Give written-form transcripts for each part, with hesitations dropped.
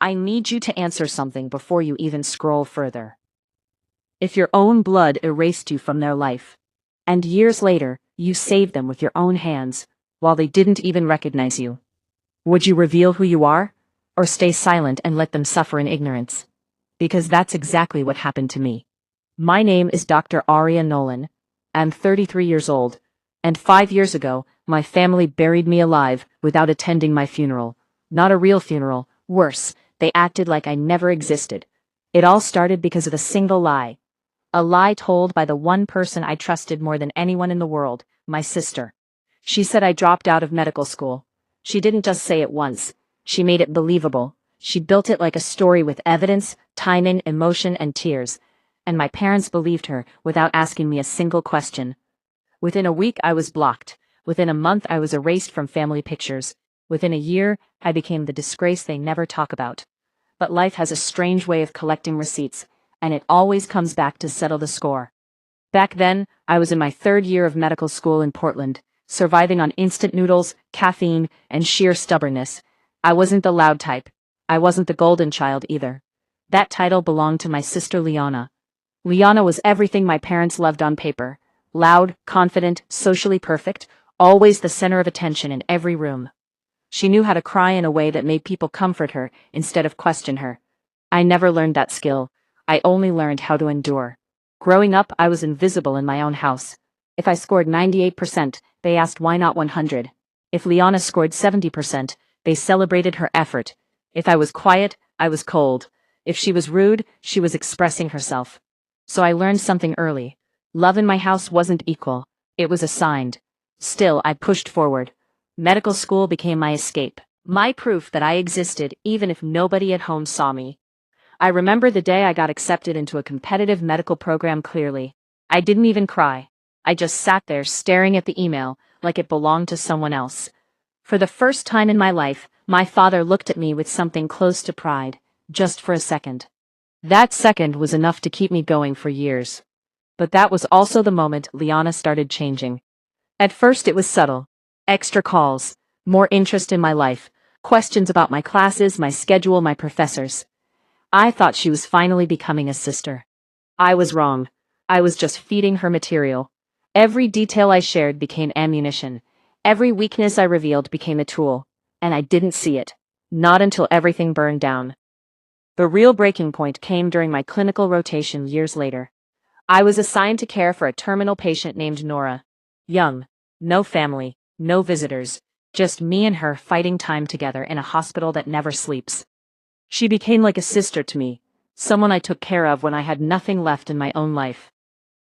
I need you to answer something before you even scroll further. If your own blood erased you from their life, and years later, you saved them with your own hands, while they didn't even recognize you, would you reveal who you are, or stay silent and let them suffer in ignorance? Because that's exactly what happened to me. My name is Dr. Aria Nolan. I'm 33 years old, and 5 years ago, my family buried me alive without attending my funeral. Not a real funeral, worse, they acted like I never existed. It all started because of a single lie. A lie told by the one person I trusted more than anyone in the world, my sister. She said I dropped out of medical school. She didn't just say it once. She made it believable. She built it like a story with evidence, timing, emotion, and tears. And my parents believed her without asking me a single question. Within a week, I was blocked. Within a month, I was erased from family pictures. Within a year, I became the disgrace they never talk about. But life has a strange way of collecting receipts, and it always comes back to settle the score. Back then, I was in my 3rd year of medical school in Portland, surviving on instant noodles, caffeine, and sheer stubbornness. I wasn't the loud type. I wasn't the golden child either. That title belonged to my sister Liana. Liana was everything my parents loved on paper. Loud, confident, socially perfect, always the center of attention in every room. She knew how to cry in a way that made people comfort her instead of question her. I never learned that skill. I only learned how to endure. Growing up, I was invisible in my own house. If I scored 98%, they asked why not 100. If Liana scored 70%, they celebrated her effort. If I was quiet, I was cold. If she was rude, she was expressing herself. So I learned something early. Love in my house wasn't equal. It was assigned. Still, I pushed forward. Medical school became my escape. My proof that I existed even if nobody at home saw me. I remember the day I got accepted into a competitive medical program clearly. I didn't even cry. I just sat there staring at the email like it belonged to someone else. For the first time in my life, my father looked at me with something close to pride, just for a second. That second was enough to keep me going for years. But that was also the moment Liana started changing. At first it was subtle. Extra calls, more interest in my life, questions about my classes, my schedule, my professors. I thought she was finally becoming a sister. I was wrong. I was just feeding her material. Every detail I shared became ammunition. Every weakness I revealed became a tool. And I didn't see it. Not until everything burned down. The real breaking point came during my clinical rotation years later. I was assigned to care for a terminal patient named Nora. Young. No family. No visitors. Just me and her fighting time together in a hospital that never sleeps. She became like a sister to me, someone I took care of when I had nothing left in my own life.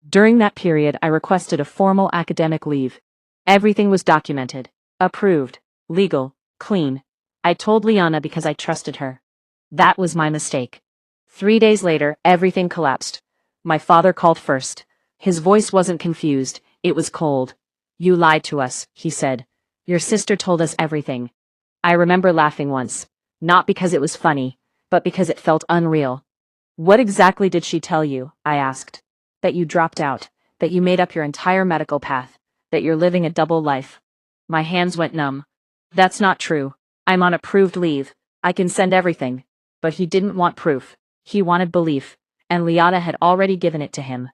During that period, I requested a formal academic leave. Everything was documented, approved, legal, clean. I told Liana because I trusted her. That was my mistake. 3 days later, everything collapsed. My father called first. His voice wasn't confused, it was cold. "You lied to us," he said. "Your sister told us everything." I remember laughing once. Not because it was funny, but because it felt unreal. "What exactly did she tell you?" I asked. "That you dropped out, that you made up your entire medical path, that you're living a double life." My hands went numb. "That's not true. I'm on approved leave. I can send everything." But he didn't want proof. He wanted belief, and Liana had already given it to him.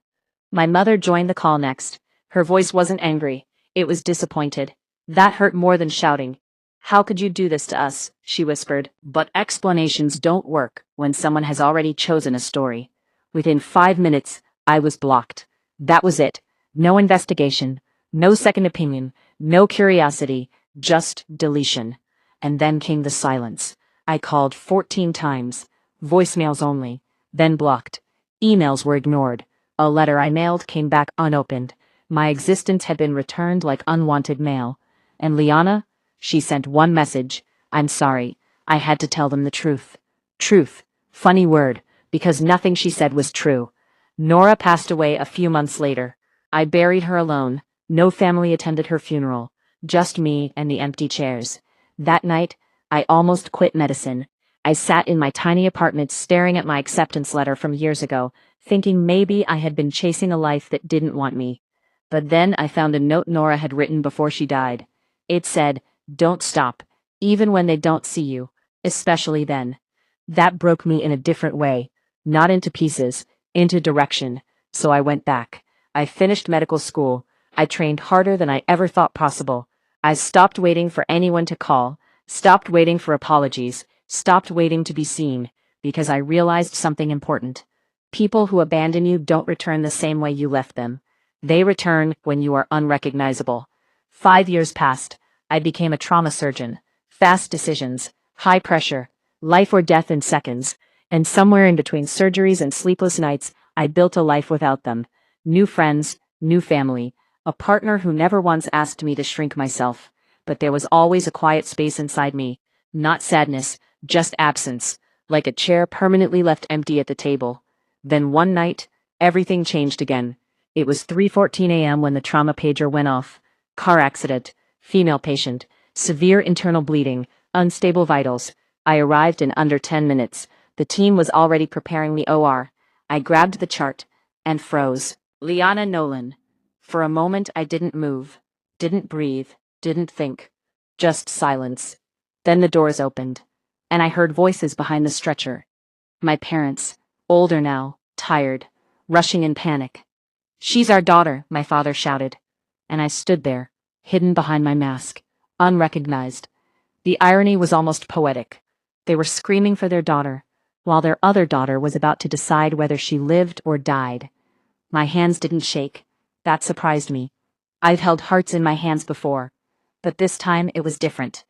My mother joined the call next. Her voice wasn't angry. It was disappointed. That hurt more than shouting. "How could you do this to us?" she whispered. But explanations don't work when someone has already chosen a story. Within 5 minutes, I was blocked. That was it. No investigation, no second opinion, no curiosity, just deletion. And then came the silence. I called 14 times, voicemails only, then blocked. Emails were ignored. A letter I mailed came back unopened. My existence had been returned like unwanted mail. And Liana? She sent one message. "I'm sorry. I had to tell them the truth." Truth. Funny word, because nothing she said was true. Nora passed away a few months later. I buried her alone. No family attended her funeral. Just me and the empty chairs. That night, I almost quit medicine. I sat in my tiny apartment staring at my acceptance letter from years ago, thinking maybe I had been chasing a life that didn't want me. But then I found a note Nora had written before she died. It said, "Don't stop, even when they don't see you, especially then." That broke me in a different way, not into pieces, into direction. So I went back. I finished medical school. I trained harder than I ever thought possible. I stopped waiting for anyone to call, stopped waiting for apologies, stopped waiting to be seen, because I realized something important. People who abandon you don't return the same way you left them. They return when you are unrecognizable. 5 years passed. I became a trauma surgeon. Fast decisions, high pressure, life or death in seconds, and somewhere in between surgeries and sleepless nights, I built a life without them. New friends, new family, a partner who never once asked me to shrink myself. But there was always a quiet space inside me. Not sadness, just absence, like a chair permanently left empty at the table. Then one night, everything changed again. It was 3:14 a.m. when the trauma pager went off. Car accident, female patient, severe internal bleeding, unstable vitals. I arrived in under 10 minutes. The team was already preparing the OR. I grabbed the chart and froze. Liana Nolan. For a moment I didn't move, didn't breathe, didn't think. Just silence. Then the doors opened, and I heard voices behind the stretcher. My parents, older now, tired, rushing in panic. "She's our daughter," my father shouted. And I stood there, hidden behind my mask, unrecognized. The irony was almost poetic. They were screaming for their daughter, while their other daughter was about to decide whether she lived or died. My hands didn't shake. That surprised me. I've held hearts in my hands before, but this time it was different.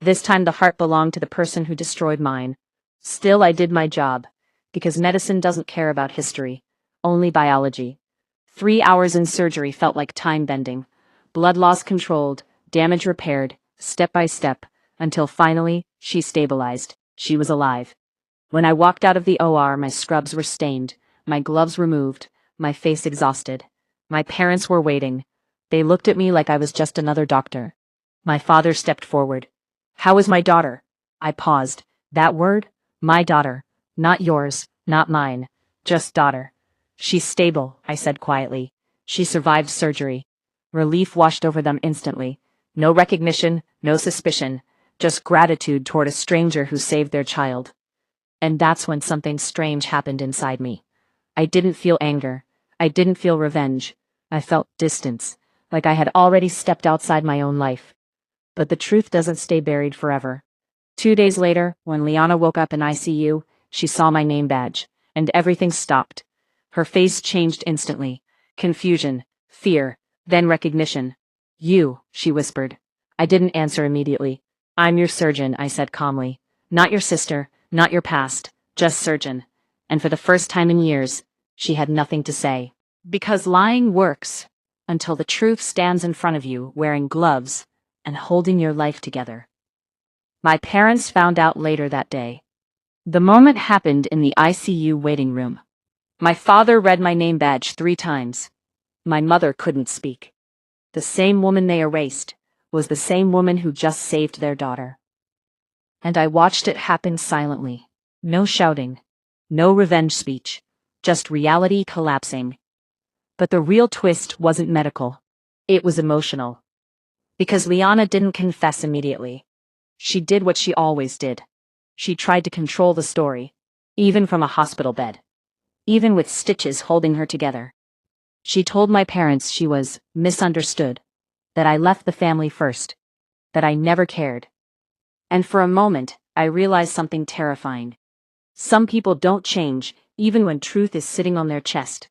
This time the heart belonged to the person who destroyed mine. Still, I did my job, because medicine doesn't care about history, only biology. 3 hours in surgery felt like time bending. Blood loss controlled, damage repaired, step by step, until finally, she stabilized. She was alive. When I walked out of the OR, my scrubs were stained, my gloves removed, my face exhausted. My parents were waiting. They looked at me like I was just another doctor. My father stepped forward. "How is my daughter?" I paused. That word? My daughter. Not yours, not mine. Just daughter. "She's stable," I said quietly. "She survived surgery." Relief washed over them instantly. No recognition, no suspicion, just gratitude toward a stranger who saved their child. And that's when something strange happened inside me. I didn't feel anger. I didn't feel revenge. I felt distance, like I had already stepped outside my own life. But the truth doesn't stay buried forever. 2 days later, when Liana woke up in ICU, she saw my name badge, and everything stopped. Her face changed instantly. Confusion, fear, then recognition. "You," she whispered. I didn't answer immediately. "I'm your surgeon," I said calmly. "Not your sister, not your past, just surgeon." And for the first time in years, she had nothing to say. Because lying works, until the truth stands in front of you wearing gloves and holding your life together. My parents found out later that day. The moment happened in the ICU waiting room. My father read my name badge 3 times. My mother couldn't speak. The same woman they erased was the same woman who just saved their daughter. And I watched it happen silently. No shouting, no revenge speech, just reality collapsing. But the real twist wasn't medical. It was emotional. Because Liana didn't confess immediately. She did what she always did. She tried to control the story, even from a hospital bed, even with stitches holding her together. She told my parents she was misunderstood, that I left the family first, that I never cared. And for a moment, I realized something terrifying. Some people don't change, even when truth is sitting on their chest.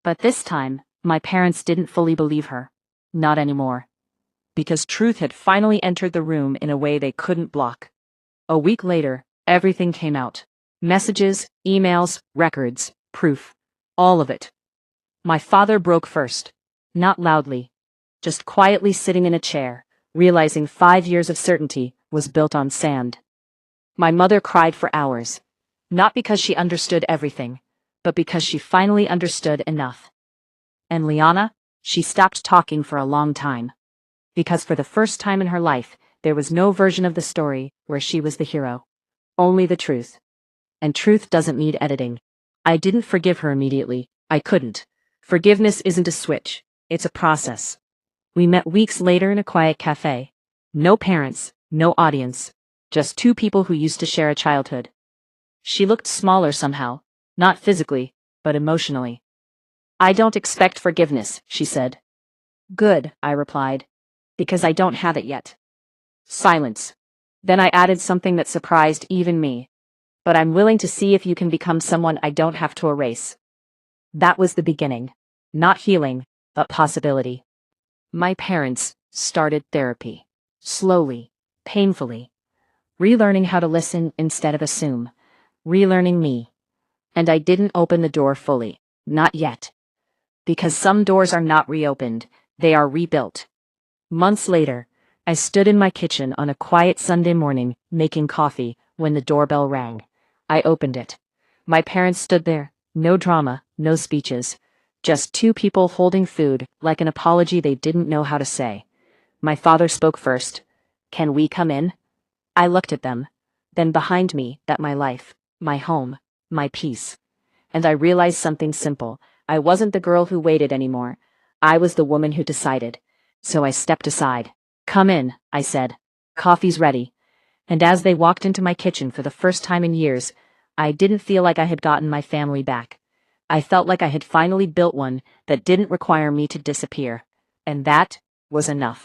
But this time, my parents didn't fully believe her. Not anymore. Because truth had finally entered the room in a way they couldn't block. A week later, everything came out. Messages, emails, records, proof. All of it. My father broke first. Not loudly. Just quietly sitting in a chair, realizing 5 years of certainty was built on sand. My mother cried for hours. Not because she understood everything, but because she finally understood enough. And Liana, she stopped talking for a long time. Because for the first time in her life, there was no version of the story where she was the hero. Only the truth. And truth doesn't need editing. I didn't forgive her immediately. I couldn't. Forgiveness isn't a switch. It's a process. We met weeks later in a quiet cafe. No parents, no audience. Just 2 people who used to share a childhood. She looked smaller somehow, not physically, but emotionally. I don't expect forgiveness, she said. Good, I replied, because I don't have it yet. Silence. Then I added something that surprised even me. But I'm willing to see if you can become someone I don't have to erase. That was the beginning. Not healing, but possibility. My parents started therapy. Slowly, painfully. Relearning how to listen instead of assume. Relearning me. And I didn't open the door fully. Not yet. Because some doors are not reopened, they are rebuilt. Months later, I stood in my kitchen on a quiet Sunday morning, making coffee, when the doorbell rang. I opened it. My parents stood there, no drama, no speeches. Just two people holding food, like an apology they didn't know how to say. My father spoke first. Can we come in? I looked at them. Then behind me, at my life, my home, my peace. And I realized something simple. I wasn't the girl who waited anymore. I was the woman who decided. So I stepped aside. Come in, I said. Coffee's ready. And as they walked into my kitchen for the first time in years, I didn't feel like I had gotten my family back. I felt like I had finally built one that didn't require me to disappear. And that was enough.